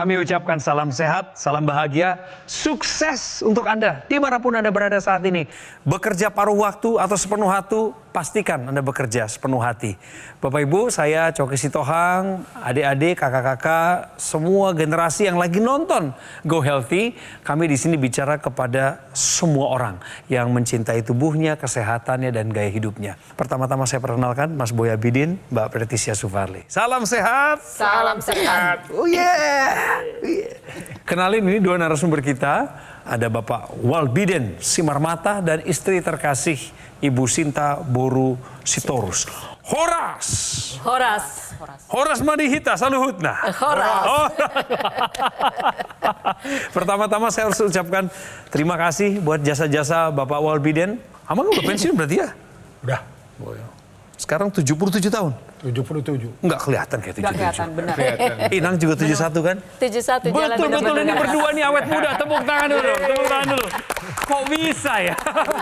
Kami ucapkan salam sehat, salam bahagia, sukses untuk Anda dimanapun Anda berada saat ini. Bekerja paruh waktu atau sepenuh waktu, pastikan Anda bekerja sepenuh hati. Bapak Ibu, saya Coki Sitohang, adik-adik, kakak-kakak, semua generasi yang lagi nonton Go Healthy. Kami di sini bicara kepada semua orang yang mencintai tubuhnya, kesehatannya, dan gaya hidupnya. Pertama-tama saya perkenalkan Mas Boy Abidin, Mbak Pretisia Sufarli. Salam sehat. Salam sehat. Oh yeah. Kenalin, ini dua narasumber kita. Ada Bapak Walbiden Simarmata dan istri terkasih Ibu Sinta Boru Sitorus. Horas Madihita Saluhutna. Horas. Pertama-tama saya harus ucapkan terima kasih buat jasa-jasa Bapak Walbiden. Amang udah pensiun berarti ya? Udah. Sekarang 77 tahun. 77. Enggak kelihatan kayak 77. Enggak kelihatan, benar. Inang juga 71 kan? 71 jalan Betul, ini berdua nih awet muda. Tepuk tangan dulu. Kok bisa ya?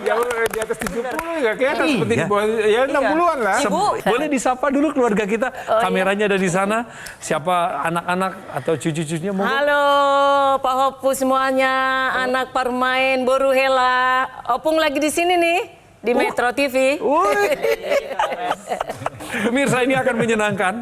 Ya di atas 70 enggak kelihatan Iya. seperti di bawah, ya 60-an lah. Ibu. Boleh disapa dulu keluarga kita. Kameranya ada di sana. Siapa anak-anak atau cucu-cucunya mau? Halo Pak Hopu semuanya, anak Parmain Boru Hela. Opung lagi di sini nih di Metro TV. Pemirsa, ini akan menyenangkan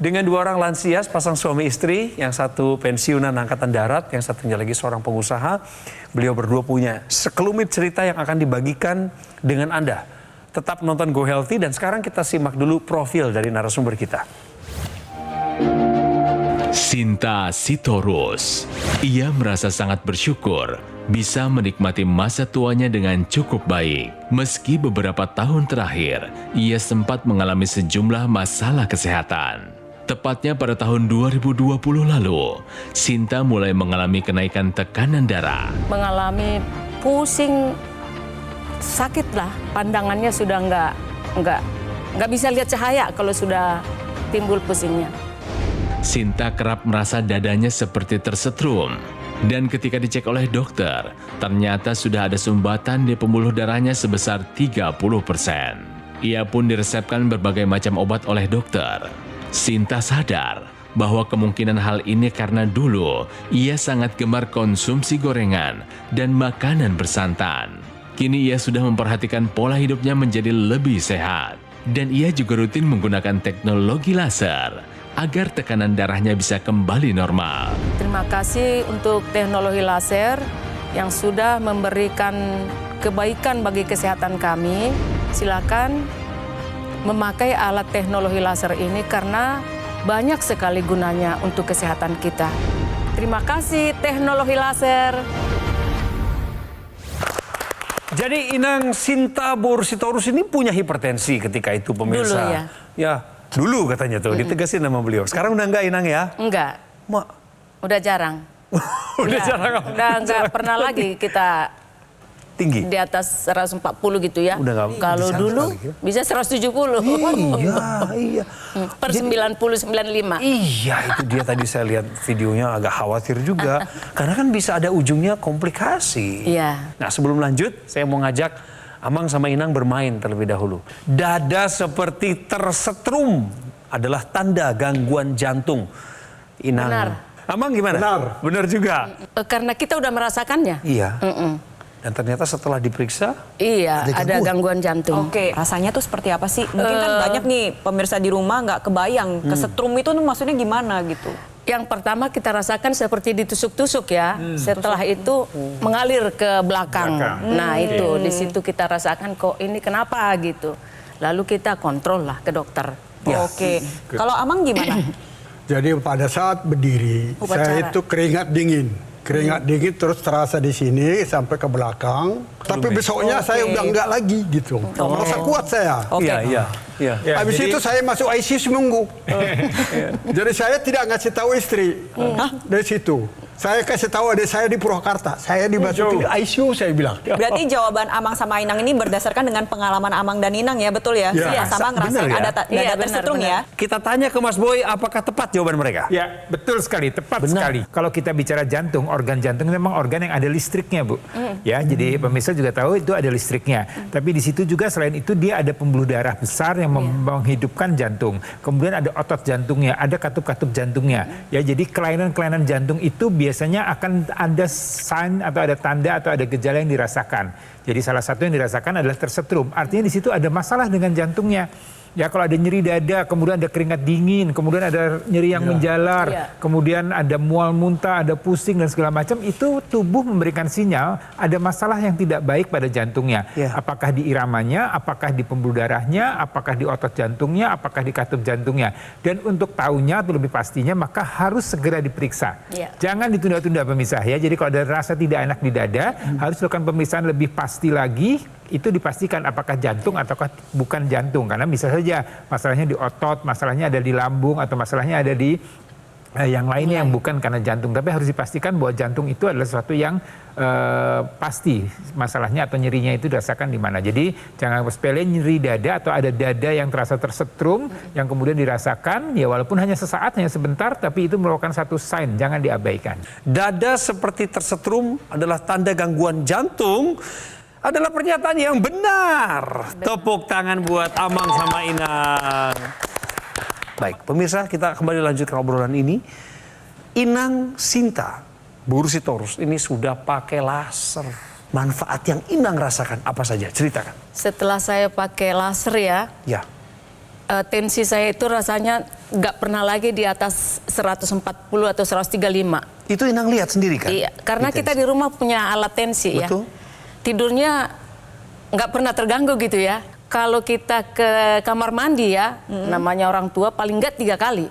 dengan dua orang lansia, pasang suami istri, yang satu pensiunan angkatan darat, yang satunya lagi seorang pengusaha. Beliau berdua punya sekelumit cerita yang akan dibagikan dengan Anda. Tetap nonton Go Healthy dan sekarang kita simak dulu profil dari narasumber kita. Sinta Sitorus. Ia merasa sangat bersyukur bisa menikmati masa tuanya dengan cukup baik. Meski beberapa tahun terakhir, ia sempat mengalami sejumlah masalah kesehatan. Tepatnya pada tahun 2020 lalu, Sinta mulai mengalami kenaikan tekanan darah. Mengalami pusing, sakit lah. Pandangannya sudah nggak bisa lihat cahaya kalau sudah timbul pusingnya. Sinta kerap merasa dadanya seperti tersetrum. Dan ketika dicek oleh dokter, ternyata sudah ada sumbatan di pembuluh darahnya sebesar 30%. Ia pun diresepkan berbagai macam obat oleh dokter. Sinta sadar bahwa kemungkinan hal ini karena dulu ia sangat gemar konsumsi gorengan dan makanan bersantan. Kini ia sudah memperhatikan pola hidupnya menjadi lebih sehat. Dan ia juga rutin menggunakan teknologi laser agar tekanan darahnya bisa kembali normal. Terima kasih untuk teknologi laser yang sudah memberikan kebaikan bagi kesehatan kami. Silakan memakai alat teknologi laser ini karena banyak sekali gunanya untuk kesehatan kita. Terima kasih teknologi laser. Jadi Inang Sinta Boru Sitorus ini punya hipertensi ketika itu, pemirsa. Dulu ya. Ya, dulu katanya tuh, ditegasin sama beliau. Sekarang udah enggak, Inang ya? Enggak, Mak. udah jarang. Udah jarang. Udah enggak pernah lagi kita Tinggi. di atas 140 gitu ya. Udah nggak Kalau bisa dulu sekali, ya. bisa 170. Iya. Per 90 95. Iya, itu dia tadi saya lihat videonya agak khawatir juga. Karena kan bisa ada ujungnya komplikasi. Iya. Nah, sebelum lanjut, saya mau ngajak Amang sama Inang bermain terlebih dahulu. Dada seperti tersetrum adalah tanda gangguan jantung. Inang. Benar. Amang gimana? Benar juga. Karena kita udah merasakannya. Iya. Dan ternyata setelah diperiksa, Iya, ada gangguan jantung. Oke, rasanya tuh seperti apa sih? Mungkin kan banyak nih pemirsa di rumah nggak kebayang kesetrum itu tuh maksudnya gimana gitu. Yang pertama kita rasakan seperti ditusuk-tusuk ya. Setelah itu mengalir ke belakang. Nah, itu di situ kita rasakan kok ini kenapa gitu. Lalu kita kontrol lah ke dokter. Ya. Oke, kalau Amang gimana? Jadi pada saat berdiri, Upacara. saya itu keringat dingin. Keringat dingin terus terasa di sini sampai ke belakang. Tapi besoknya saya udah enggak lagi gitu. Merasa kuat saya. Oke. iya. Habis itu saya masuk ICU seminggu. Jadi saya tidak ngasih tahu istri. Dari situ. Saya kasih tahu adik saya di Purwakarta. Saya dimasukin ICU, saya bilang. Berarti jawaban Amang sama Inang ini berdasarkan dengan pengalaman Amang dan Inang ya, betul ya? Ya. Sama ngerasain Bener ya? ada dada Iya, tersetrum benar. ya. Kita tanya ke Mas Boy, apakah tepat Tepat jawaban mereka. Ya, betul sekali, tepat Benar. sekali. Kalau kita bicara jantung, organ jantung memang organ yang ada listriknya, Bu. Ya, jadi pemirsa juga tahu itu ada listriknya. Tapi di situ juga selain itu dia ada pembuluh darah besar yang menghidupkan jantung. Kemudian ada otot jantungnya, ada katup-katup jantungnya. Ya, jadi kelainan-kelainan jantung itu biasanya akan ada sign atau ada tanda atau ada gejala yang dirasakan. Jadi salah satu yang dirasakan adalah tersetrum. Artinya di situ ada masalah dengan jantungnya. Ya, kalau ada nyeri dada, kemudian ada keringat dingin, kemudian ada nyeri yang menjalar, kemudian ada mual muntah, ada pusing dan segala macam, itu tubuh memberikan sinyal ada masalah yang tidak baik pada jantungnya. Apakah di iramanya, apakah di pembuluh darahnya, apakah di otot jantungnya, apakah di katup jantungnya. Dan untuk tahunya atau lebih pastinya maka harus segera diperiksa. Jangan ditunda-tunda pemirsa ya. Jadi kalau ada rasa tidak enak di dada, harus lakukan pemeriksaan lebih pasti lagi. Itu dipastikan apakah jantung ataukah bukan jantung, karena bisa saja masalahnya di otot, masalahnya ada di lambung, atau masalahnya ada di yang lainnya yang bukan karena jantung. Tapi harus dipastikan bahwa jantung itu adalah sesuatu yang pasti masalahnya atau nyerinya itu dirasakan di mana. Jadi jangan sepele nyeri dada atau ada dada yang terasa tersetrum yang kemudian dirasakan, ya walaupun hanya sesaat, hanya sebentar, tapi itu merupakan satu sign, jangan diabaikan. Dada seperti tersetrum adalah tanda gangguan jantung, adalah pernyataan yang benar. Tepuk tangan buat Amang sama Inang. Baik, pemirsa, kita kembali lanjutkan obrolan ini. Inang Sinta Bursitorus ini sudah pakai laser. Manfaat yang Inang rasakan apa saja? Ceritakan. Setelah saya pakai laser Ya. tensi saya itu rasanya nggak pernah lagi di atas 140 atau 135. Itu Inang lihat sendiri kan? Iya, karena kita di rumah punya alat tensi. Betul. Ya. Tidurnya nggak pernah terganggu gitu ya. Kalau kita ke kamar mandi ya, namanya orang tua paling nggak 3 kali.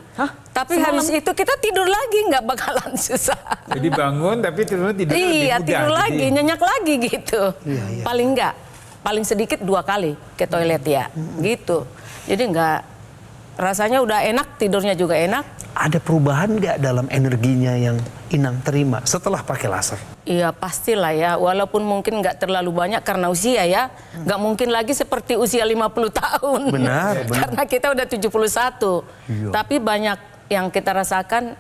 Tapi habis itu kita tidur lagi, nggak bakalan susah. Jadi bangun tapi tidur lebih mudah. Tidur lagi, nyenyak lagi gitu. Paling nggak, paling sedikit 2 kali ke toilet ya, gitu. Jadi nggak, rasanya udah enak, tidurnya juga enak. Ada perubahan nggak dalam energinya yang Inang terima setelah pakai laser? Iya pastilah ya, walaupun mungkin nggak terlalu banyak karena usia ya. Nggak mungkin lagi seperti usia 50 tahun. Benar. Karena kita udah 71. Tapi banyak yang kita rasakan,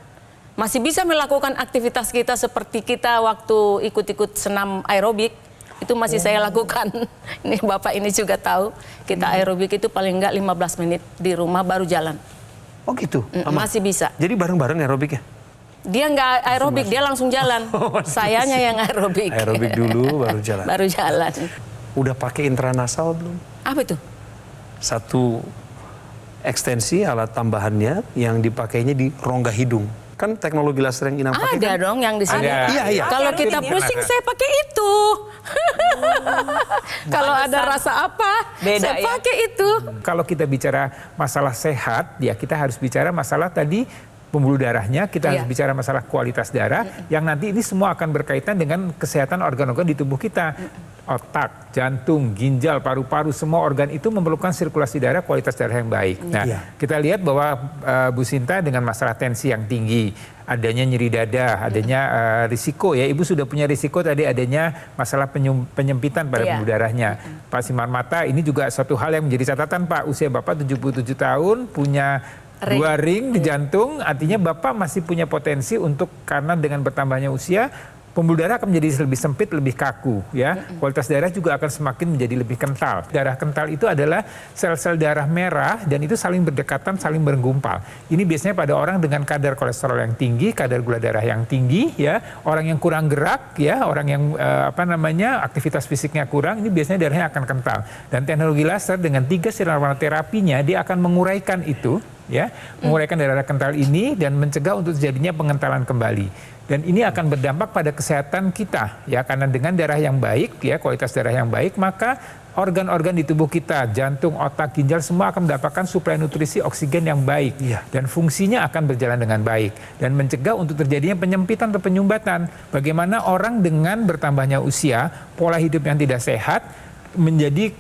masih bisa melakukan aktivitas kita seperti kita waktu ikut-ikut senam aerobik. Itu masih saya lakukan. Ini Bapak ini juga tahu, kita aerobik itu paling nggak 15 menit di rumah baru jalan. Oh gitu? Masih bisa. Jadi bareng-bareng aerobiknya? Dia nggak aerobik, dia langsung jalan. Sayanya yang aerobik. Aerobik dulu baru jalan. Baru jalan. Udah pakai intranasal belum? Apa itu? Satu ekstensi alat tambahannya yang dipakainya di rongga hidung. Kan teknologi laser yang Inang pakai Ada kan? dong yang di sini. Iya, iya. Kalau kita pusing saya pakai itu. Kalau ada rasa apa, Beda saya ya? pakai itu. Kalau kita bicara masalah sehat, ya kita harus bicara masalah tadi pembuluh darahnya, kita harus bicara masalah kualitas darah, yang nanti ini semua akan berkaitan dengan kesehatan organ-organ di tubuh kita. Otak, jantung, ginjal, paru-paru, semua organ itu memerlukan sirkulasi darah, kualitas darah yang baik. Nah, kita lihat bahwa Bu Sinta dengan masalah tensi yang tinggi, adanya nyeri dada, adanya risiko ya, Ibu sudah punya risiko tadi adanya masalah penyempitan pada pembuluh darahnya. Pak Siman Mata, ini juga suatu hal yang menjadi catatan Pak, usia Bapak 77 tahun, punya 2 ring di jantung, artinya Bapak masih punya potensi untuk, karena dengan bertambahnya usia, pembuluh darah akan menjadi lebih sempit, lebih kaku ya. Kualitas darah juga akan semakin menjadi lebih kental. Darah kental itu adalah sel-sel darah merah dan itu saling berdekatan, saling bergumpal. Ini biasanya pada orang dengan kadar kolesterol yang tinggi, kadar gula darah yang tinggi ya, orang yang kurang gerak ya, orang yang aktivitas fisiknya kurang, ini biasanya darahnya akan kental. Dan teknologi laser dengan 3 sinar warna terapinya dia akan menguraikan itu ya, menguraikan darah kental ini dan mencegah untuk terjadinya pengentalan kembali. Dan ini akan berdampak pada kesehatan kita ya, karena dengan darah yang baik ya, kualitas darah yang baik, maka organ-organ di tubuh kita, jantung, otak, ginjal semua akan mendapatkan suplai nutrisi oksigen yang baik dan fungsinya akan berjalan dengan baik dan mencegah untuk terjadinya penyempitan atau penyumbatan. Bagaimana orang dengan bertambahnya usia, pola hidup yang tidak sehat menjadi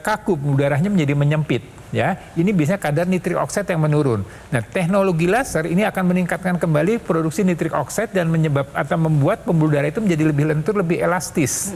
kaku, darahnya menjadi menyempit. Ya, ini biasanya kadar nitrik oxide yang menurun. Nah, teknologi laser ini akan meningkatkan kembali produksi nitrik oxide dan membuat pembuluh darah itu menjadi lebih lentur, lebih elastis.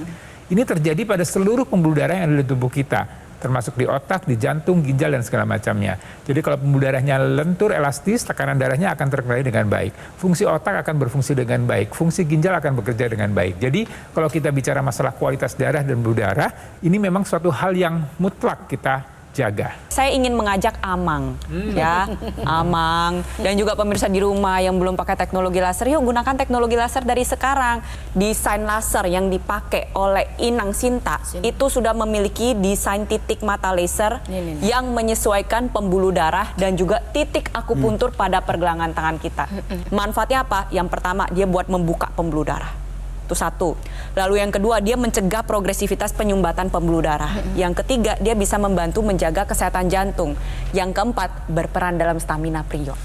Ini terjadi pada seluruh pembuluh darah yang ada di tubuh kita. termasuk di otak, di jantung, ginjal dan segala macamnya. Jadi kalau pembuluh darahnya lentur, elastis, tekanan darahnya akan terkendali dengan baik. Fungsi otak akan berfungsi dengan baik, fungsi ginjal akan bekerja dengan baik. Jadi kalau kita bicara masalah kualitas darah dan pembuluh darah, ini memang suatu hal yang mutlak kita jaga. Saya ingin mengajak Amang, ya, Amang, dan juga pemirsa di rumah yang belum pakai teknologi laser, yuk gunakan teknologi laser dari sekarang. Desain laser yang dipakai oleh Inang Sinta itu sudah memiliki desain titik mata laser yang menyesuaikan pembuluh darah dan juga titik akupuntur pada pergelangan tangan kita. Manfaatnya apa? Yang pertama, dia buat membuka pembuluh darah. Itu satu. Lalu yang kedua, dia mencegah progresivitas penyumbatan pembuluh darah. Yang ketiga, dia bisa membantu menjaga kesehatan jantung. Yang keempat, berperan dalam stamina pria.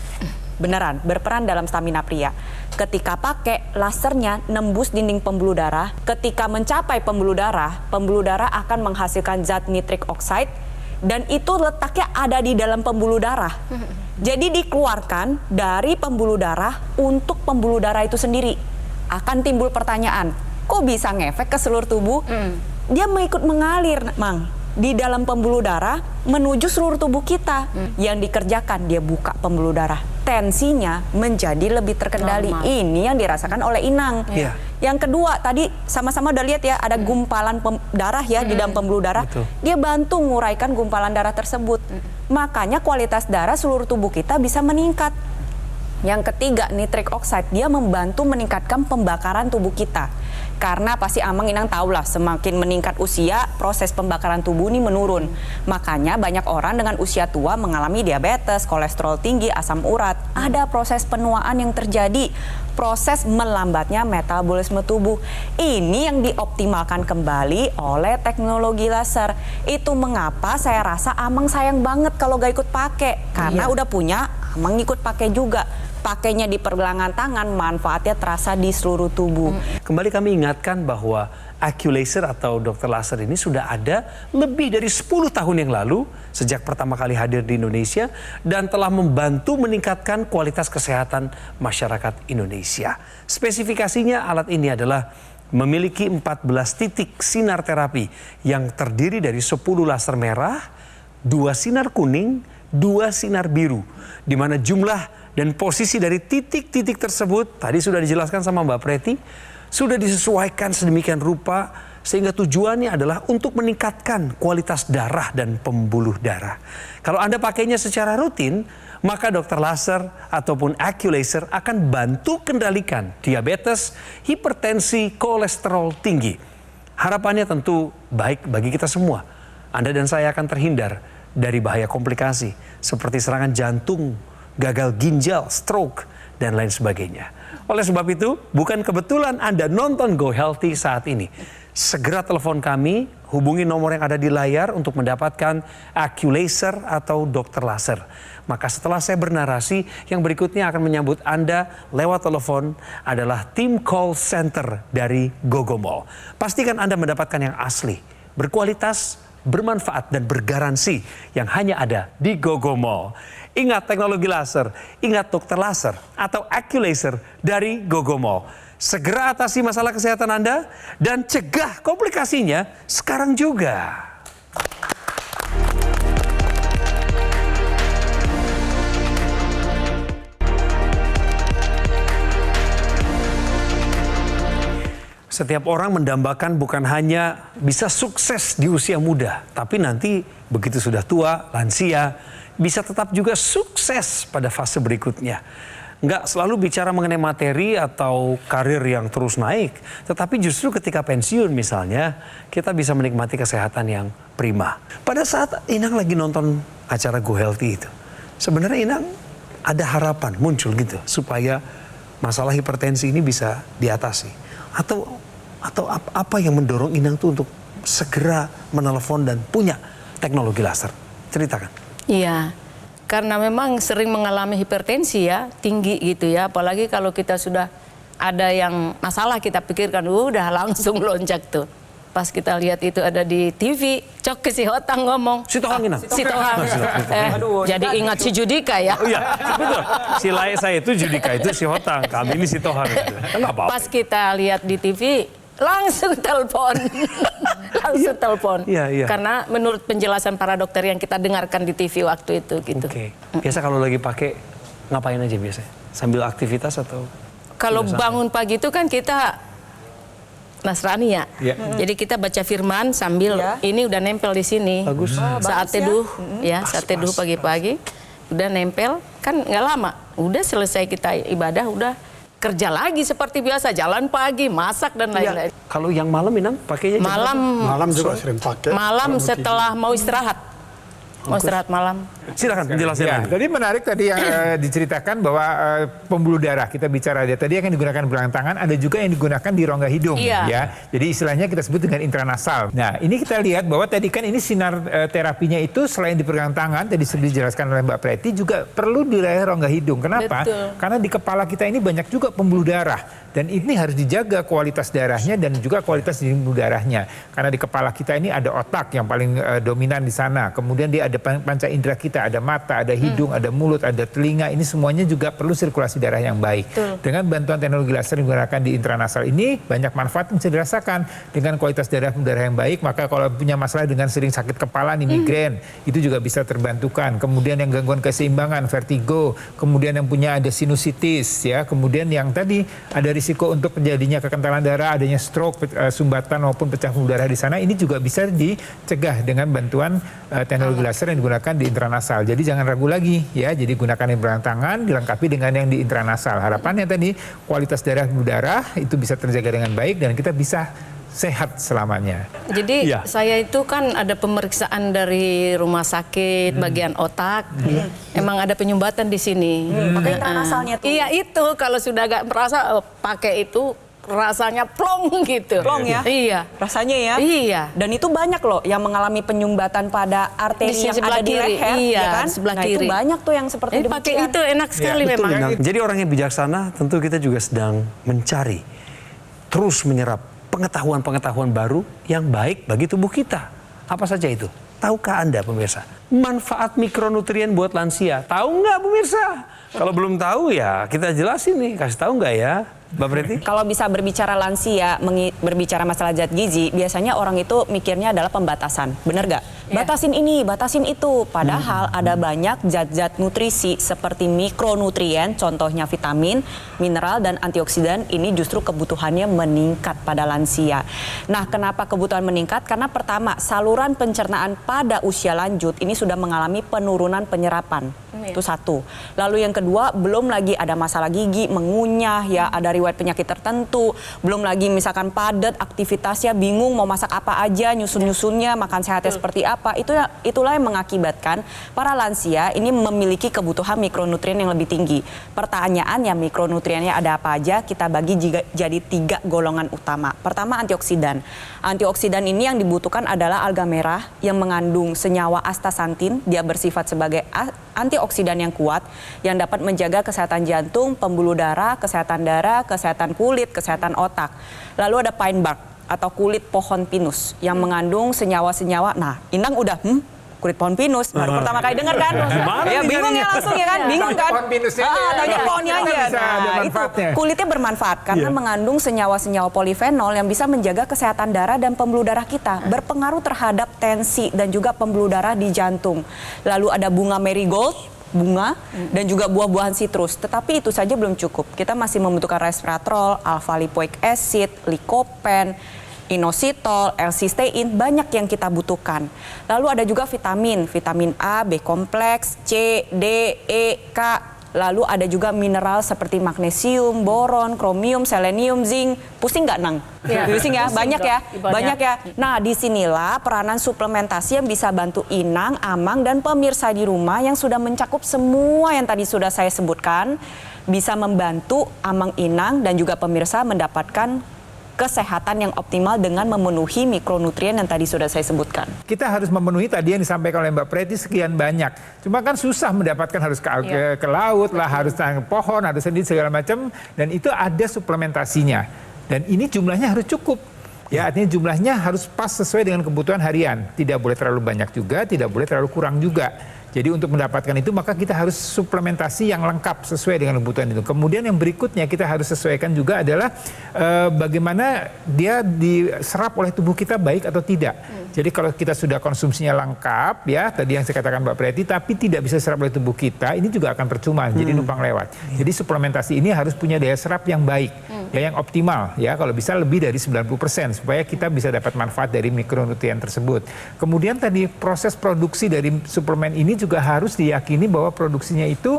Beneran, berperan dalam stamina pria. Ketika pakai lasernya nembus dinding pembuluh darah, ketika mencapai pembuluh darah akan menghasilkan zat nitrik oxide dan itu letaknya ada di dalam pembuluh darah. Jadi dikeluarkan dari pembuluh darah untuk pembuluh darah itu sendiri. Akan timbul pertanyaan, kok bisa ngefek ke seluruh tubuh? Dia mengikut mengalir, Mang, di dalam pembuluh darah menuju seluruh tubuh kita. Yang dikerjakan, dia buka pembuluh darah. Tensinya menjadi lebih terkendali. Normal. Ini yang dirasakan oleh Inang. Yeah. Yang kedua, tadi sama-sama udah lihat ya, ada gumpalan darah ya di dalam pembuluh darah. Betul. Dia bantu menguraikan gumpalan darah tersebut. Makanya kualitas darah seluruh tubuh kita bisa meningkat. Yang ketiga, nitrik oxide, dia membantu meningkatkan pembakaran tubuh kita. Karena pasti Amang Inang tahu lah, semakin meningkat usia, proses pembakaran tubuh ini menurun. Makanya banyak orang dengan usia tua mengalami diabetes, kolesterol tinggi, asam urat. Ada proses penuaan yang terjadi, proses melambatnya metabolisme tubuh. Ini yang dioptimalkan kembali oleh teknologi laser. Itu mengapa saya rasa Amang sayang banget kalau gak ikut pakai. Karena udah punya, Amang ikut pakai juga. Pakainya di pergelangan tangan, manfaatnya terasa di seluruh tubuh. Kembali kami ingatkan bahwa AccuLaser atau dokter laser ini sudah ada lebih dari 10 tahun yang lalu sejak pertama kali hadir di Indonesia dan telah membantu meningkatkan kualitas kesehatan masyarakat Indonesia. Spesifikasinya alat ini adalah memiliki 14 titik sinar terapi yang terdiri dari 10 laser merah, 2 sinar kuning, 2 sinar biru, di mana jumlah dan posisi dari titik-titik tersebut tadi sudah dijelaskan sama Mbak Preti, sudah disesuaikan sedemikian rupa sehingga tujuannya adalah untuk meningkatkan kualitas darah dan pembuluh darah. Kalau Anda pakainya secara rutin, maka dokter laser ataupun AccuLaser akan bantu kendalikan diabetes, hipertensi, kolesterol tinggi. Harapannya tentu baik bagi kita semua. Anda dan saya akan terhindar dari bahaya komplikasi seperti serangan jantung, gagal ginjal, stroke, dan lain sebagainya. Oleh sebab itu, bukan kebetulan Anda nonton Go Healthy saat ini. Segera telepon kami, hubungi nomor yang ada di layar untuk mendapatkan AccuLaser atau dokter laser. Maka setelah saya bernarasi, yang berikutnya akan menyambut Anda lewat telepon adalah tim call center dari Gogomall. Pastikan Anda mendapatkan yang asli, berkualitas, bermanfaat, dan bergaransi yang hanya ada di Gogomall. Ingat teknologi laser, ingat dokter laser atau AccuLaser dari Gogomall. Segera atasi masalah kesehatan Anda dan cegah komplikasinya sekarang juga. Setiap orang mendambakan bukan hanya bisa sukses di usia muda, tapi nanti begitu sudah tua, lansia, bisa tetap juga sukses pada fase berikutnya. Nggak selalu bicara mengenai materi atau karir yang terus naik, tetapi justru ketika pensiun misalnya, kita bisa menikmati kesehatan yang prima. Pada saat Inang lagi nonton acara Go Healthy itu, sebenarnya Inang ada harapan muncul gitu, supaya masalah hipertensi ini bisa diatasi. Atau apa yang mendorong Inang tuh untuk segera menelepon dan punya teknologi laser? Ceritakan. Iya, karena memang sering mengalami hipertensi ya, tinggi gitu ya. Apalagi kalau kita sudah ada yang masalah kita pikirkan, udah langsung loncat tuh. Pas kita lihat itu ada di TV, cok ke si Hotang ngomong. Si Tohang Inang? Si Tohang. Jadi ingat si Judika ya. Oh iya, betul. Si saya itu Judika, itu si Hotang. Kami ini si Tohang. Gitu. Enggak apa-apa. Pas kita lihat di TV, langsung telepon. Langsung telepon. Iya. Karena menurut penjelasan para dokter yang kita dengarkan di TV waktu itu gitu. Oke. Biasa kalau lagi pakai ngapain aja biasanya? Sambil aktivitas atau? Kalau bangun pagi itu kan kita Nasrani ya. Jadi kita baca firman sambil ini udah nempel di sini. Bagus. Saat teduh saat teduh pagi-pagi udah nempel kan nggak lama. Udah selesai kita ibadah udah kerja lagi seperti biasa, jalan pagi, masak dan lain-lain. Kalau yang malam Inam pakainya jam berapa? Malam juga sering pakai. Malam setelah mau istirahat. Mau istirahat malam. Silakan penjelasan Ya, lagi. tadi menarik tadi yang diceritakan bahwa pembuluh darah kita bicara dia tadi akan digunakan belakang tangan, ada juga yang digunakan di rongga hidung, Iya. ya. Jadi istilahnya kita sebut dengan intranasal. Nah, ini kita lihat bahwa tadi kan ini sinar terapinya itu selain di pergelangan tangan, tadi sudah dijelaskan oleh Mbak Preti juga perlu di daerah rongga hidung. Kenapa? Betul. Karena di kepala kita ini banyak juga pembuluh darah dan ini harus dijaga kualitas darahnya dan juga kualitas di pembuluh darahnya. Karena di kepala kita ini ada otak yang paling dominan di sana. Kemudian dia ada panca indera kita, ada mata, ada hidung, ada mulut, ada telinga. Ini semuanya juga perlu sirkulasi darah yang baik. Betul. Dengan bantuan teknologi laser yang digunakan di intranasal ini banyak manfaat yang bisa dirasakan. Dengan kualitas darah yang baik, maka kalau punya masalah dengan sering sakit kepala, nih migrain, itu juga bisa terbantukan. Kemudian yang gangguan keseimbangan, vertigo, kemudian yang punya ada sinusitis, ya. Kemudian yang tadi ada risiko untuk terjadinya kekentalan darah, adanya stroke, sumbatan maupun pecah pembuluh darah di sana, ini juga bisa dicegah dengan bantuan teknologi laser yang digunakan di intranasal. Jadi jangan ragu lagi, ya. Jadi gunakan yang belakang tangan dilengkapi dengan yang di intranasal. Harapannya tadi kualitas pembuluh darah itu bisa terjaga dengan baik dan kita bisa sehat selamanya. Jadi Iya. saya itu kan ada pemeriksaan dari rumah sakit bagian otak. Emang ada penyumbatan di sini. Pakai intranasalnya tuh. Iya itu kalau sudah agak merasa pakai itu rasanya plong gitu. Plong ya? Iya. Rasanya ya? Iya. Dan itu banyak loh yang mengalami penyumbatan pada arteri Di yang sebelah ada di kiri, leher, iya, ya kan? di sebelah Nah, itu kiri. banyak tuh yang seperti Ini pakai demikian. itu enak sekali betul, memang. ya. Jadi orang yang bijaksana tentu kita juga sedang mencari, terus menyerap pengetahuan-pengetahuan baru yang baik bagi tubuh kita. Apa saja itu? Tahukah Anda pemirsa? Manfaat mikronutrien buat lansia. Tahu nggak pemirsa? Kalau belum tahu ya kita jelasin nih. Kasih tahu nggak ya Mbak Preti? Kalau bisa berbicara lansia, berbicara masalah zat gizi, biasanya orang itu mikirnya adalah pembatasan. Bener gak? Iya. Batasin ini, batasin itu. Padahal ada banyak zat-zat nutrisi seperti mikronutrien, contohnya vitamin, mineral, dan antioksidan. Ini justru kebutuhannya meningkat pada lansia. Nah, kenapa kebutuhan meningkat? Karena pertama, saluran pencernaan pada usia lanjut ini sudah mengalami penurunan penyerapan. Itu satu. Lalu yang kedua, belum lagi ada masalah gigi, mengunyah, ya ada riwayat penyakit tertentu, belum lagi misalkan padat aktivitasnya, bingung mau masak apa aja, nyusun-nyusunnya, makan sehatnya seperti apa. Itulah yang mengakibatkan para lansia ini memiliki kebutuhan mikronutrien yang lebih tinggi. Pertanyaannya, mikronutriennya ada apa aja? Kita bagi jadi 3 golongan utama. Pertama, antioksidan. Antioksidan ini yang dibutuhkan adalah alga merah yang mengandung senyawa astaxanthin. Dia bersifat sebagai antioksidan yang kuat yang dapat menjaga kesehatan jantung, pembuluh darah, kesehatan kulit, kesehatan otak. Lalu ada pine bark atau kulit pohon pinus yang mengandung senyawa-senyawa. Nah, Inang udah kulit pohon pinus baru pertama kali dengar kan? Ya bingung ya langsung ya kan? Bingung kan? Pohon pinusnya Tanya pohonnya aja. bisa ada Nah, itu manfaatnya. kulitnya bermanfaat karena mengandung senyawa-senyawa polifenol yang bisa menjaga kesehatan darah dan pembuluh darah kita, berpengaruh terhadap tensi dan juga pembuluh darah di jantung. Lalu ada bunga marigold, dan juga buah-buahan sitrus. Tetapi itu saja belum cukup. Kita masih membutuhkan resveratrol, alpha lipoic acid, lycopene, inositol, L-cysteine, banyak yang kita butuhkan. Lalu ada juga vitamin A, B kompleks, C, D, E, K. Lalu ada juga mineral seperti magnesium, boron, kromium, selenium, zinc. Pusing nggak, Nang? Ya, Pusing ya? pusing, Banyak Dok. ya? Banyak. Banyak ya? Nah, disinilah peranan suplementasi yang bisa bantu Inang, Amang, dan pemirsa di rumah yang sudah mencakup semua yang tadi sudah saya sebutkan. Bisa membantu Amang, Inang, dan juga pemirsa mendapatkan kesehatan yang optimal dengan memenuhi mikronutrien yang tadi sudah saya sebutkan. Kita harus memenuhi tadi yang disampaikan oleh Mbak Preti sekian banyak. Cuma kan susah mendapatkan, harus ke laut lah, harus tanam pohon, harus sendiri segala macam. Dan itu ada suplementasinya. Dan ini jumlahnya harus cukup. Ya, artinya jumlahnya harus pas sesuai dengan kebutuhan harian. Tidak boleh terlalu banyak juga, tidak boleh terlalu kurang juga. Jadi untuk mendapatkan itu maka kita harus suplementasi yang lengkap sesuai dengan kebutuhan itu. Kemudian yang berikutnya kita harus sesuaikan juga adalah bagaimana dia diserap oleh tubuh kita baik atau tidak. Jadi kalau kita sudah konsumsinya lengkap ya, tadi yang saya katakan Mbak Preti, tapi tidak bisa serap oleh tubuh kita, ini juga akan percuma, jadi numpang lewat. Jadi suplementasi ini harus punya daya serap yang baik, ya, yang optimal ya, kalau bisa lebih dari 90% supaya kita bisa dapat manfaat dari mikronutrien tersebut. Kemudian tadi proses produksi dari suplemen ini juga harus diyakini bahwa produksinya itu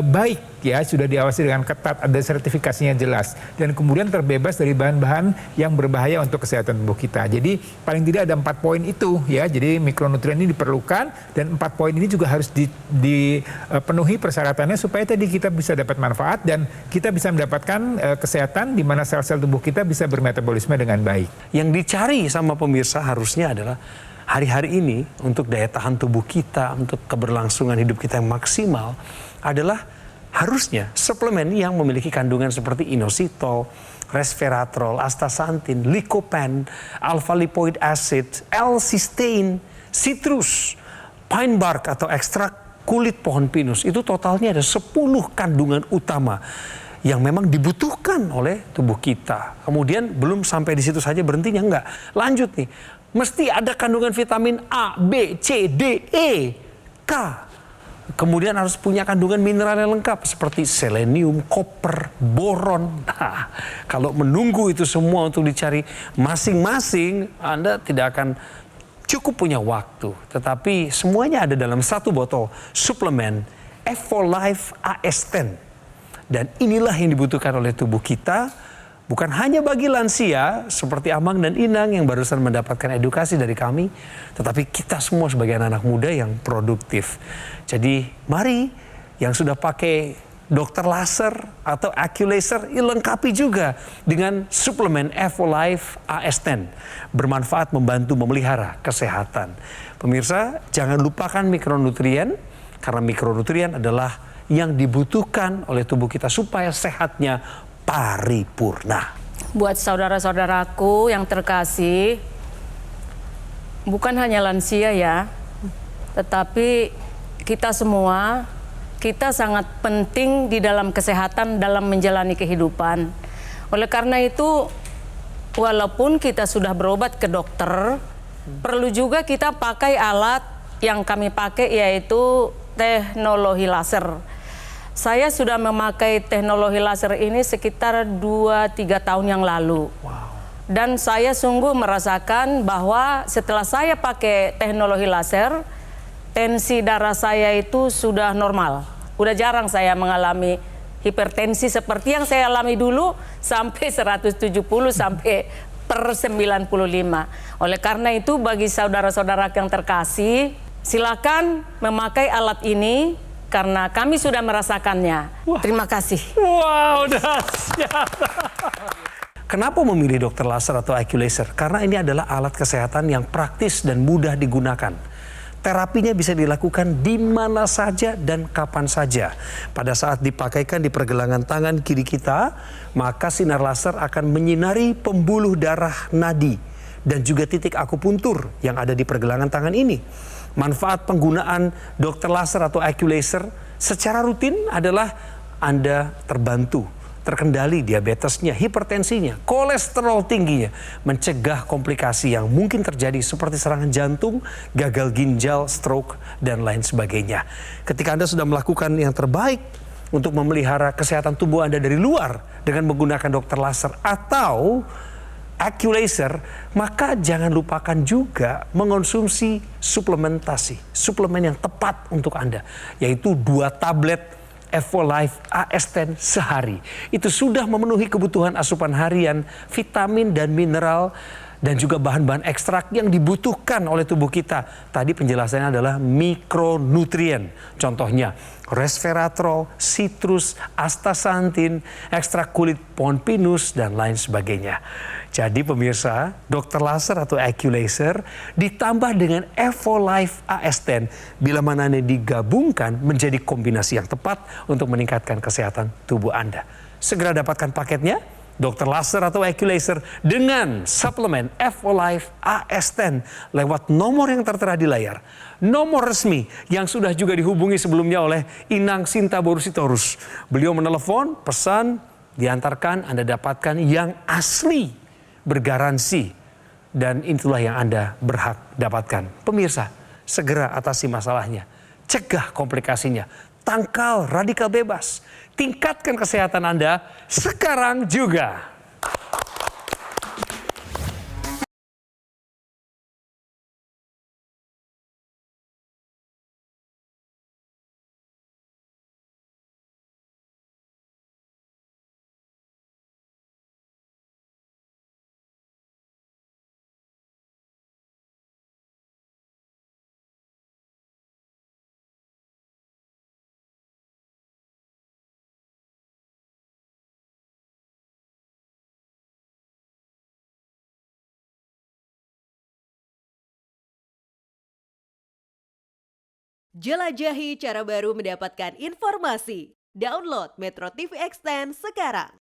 baik ya, sudah diawasi dengan ketat, ada sertifikasinya jelas, dan kemudian terbebas dari bahan-bahan yang berbahaya untuk kesehatan tubuh kita. Jadi paling tidak ada 4 poin itu ya, jadi mikronutrien ini diperlukan, dan 4 poin ini juga harus dipenuhi persyaratannya supaya tadi kita bisa dapat manfaat dan kita bisa mendapatkan kesehatan di mana sel-sel tubuh kita bisa bermetabolisme dengan baik. Yang dicari sama pemirsa harusnya adalah hari-hari ini untuk daya tahan tubuh kita, untuk keberlangsungan hidup kita yang maksimal adalah harusnya suplemen yang memiliki kandungan seperti inositol, resveratrol, astaxanthin, lycopene, alpha lipoic acid, L-cysteine, citrus, pine bark atau ekstrak kulit pohon pinus. Itu totalnya ada 10 kandungan utama yang memang dibutuhkan oleh tubuh kita. Kemudian belum sampai di situ saja berhentinya, enggak. Lanjut nih, mesti ada kandungan vitamin A, B, C, D, E, K. Kemudian harus punya kandungan mineral yang lengkap seperti selenium, koper, boron. Nah, kalau menunggu itu semua untuk dicari masing-masing, Anda tidak akan cukup punya waktu. Tetapi semuanya ada dalam satu botol suplemen F4Life AS10. Dan inilah yang dibutuhkan oleh tubuh kita, bukan hanya bagi lansia seperti Amang dan Inang yang barusan mendapatkan edukasi dari kami, tetapi kita semua sebagai anak-anak muda yang produktif. Jadi mari yang sudah pakai dokter laser atau Aculaser, lengkapi juga dengan suplemen F4Life AS10. Bermanfaat membantu memelihara kesehatan. Pemirsa, jangan lupakan mikronutrien, karena mikronutrien adalah yang dibutuhkan oleh tubuh kita supaya sehatnya paripurna. Buat saudara-saudaraku yang terkasih, bukan hanya lansia ya, tetapi kita semua, kita sangat penting di dalam kesehatan dalam menjalani kehidupan. Oleh karena itu, walaupun kita sudah berobat ke dokter, perlu juga kita pakai alat yang kami pakai, yaitu teknologi laser. Saya sudah memakai teknologi laser ini sekitar 2-3 tahun yang lalu. Dan saya sungguh merasakan bahwa setelah saya pakai teknologi laser, tensi darah saya itu sudah normal. Udah jarang saya mengalami hipertensi seperti yang saya alami dulu sampai 170 sampai per 95. Oleh karena itu bagi saudara-saudara yang terkasih, silakan memakai alat ini karena kami sudah merasakannya. Terima kasih. Wow, dahsyat. Kenapa memilih dokter laser atau Aculaser? Karena ini adalah alat kesehatan yang praktis dan mudah digunakan. Terapinya bisa dilakukan di mana saja dan kapan saja. Pada saat dipakaikan di pergelangan tangan kiri kita, maka sinar laser akan menyinari pembuluh darah nadi dan juga titik akupuntur yang ada di pergelangan tangan ini. Manfaat penggunaan dokter laser atau Aculaser secara rutin adalah Anda terbantu, terkendali diabetesnya, hipertensinya, kolesterol tingginya, mencegah komplikasi yang mungkin terjadi seperti serangan jantung, gagal ginjal, stroke, dan lain sebagainya. Ketika Anda sudah melakukan yang terbaik untuk memelihara kesehatan tubuh Anda dari luar dengan menggunakan dokter laser atau Aculaser, maka jangan lupakan juga mengonsumsi suplementasi, suplemen yang tepat untuk Anda, yaitu 2 tablet F4Life AS10 sehari. Itu sudah memenuhi kebutuhan asupan harian, vitamin dan mineral, dan juga bahan-bahan ekstrak yang dibutuhkan oleh tubuh kita. Tadi penjelasannya adalah mikronutrien. Contohnya resveratrol, citrus, astaxanthin, ekstrak kulit pohon pinus, dan lain sebagainya. Jadi pemirsa, dokter laser atau Aculaser ditambah dengan F4Life AS10 bila mana digabungkan menjadi kombinasi yang tepat untuk meningkatkan kesehatan tubuh Anda. Segera dapatkan paketnya dokter laser atau equalizer dengan suplemen Evolife AS10 lewat nomor yang tertera di layar. Nomor resmi yang sudah juga dihubungi sebelumnya oleh Inang Sinta Borusitorus. Beliau menelepon, pesan, diantarkan, Anda dapatkan yang asli, bergaransi. Dan itulah yang Anda berhak dapatkan. Pemirsa, segera atasi masalahnya. Cegah komplikasinya. Tangkal radikal bebas. Tingkatkan kesehatan Anda sekarang juga. Jelajahi cara baru mendapatkan informasi. Download Metro TV Extend sekarang.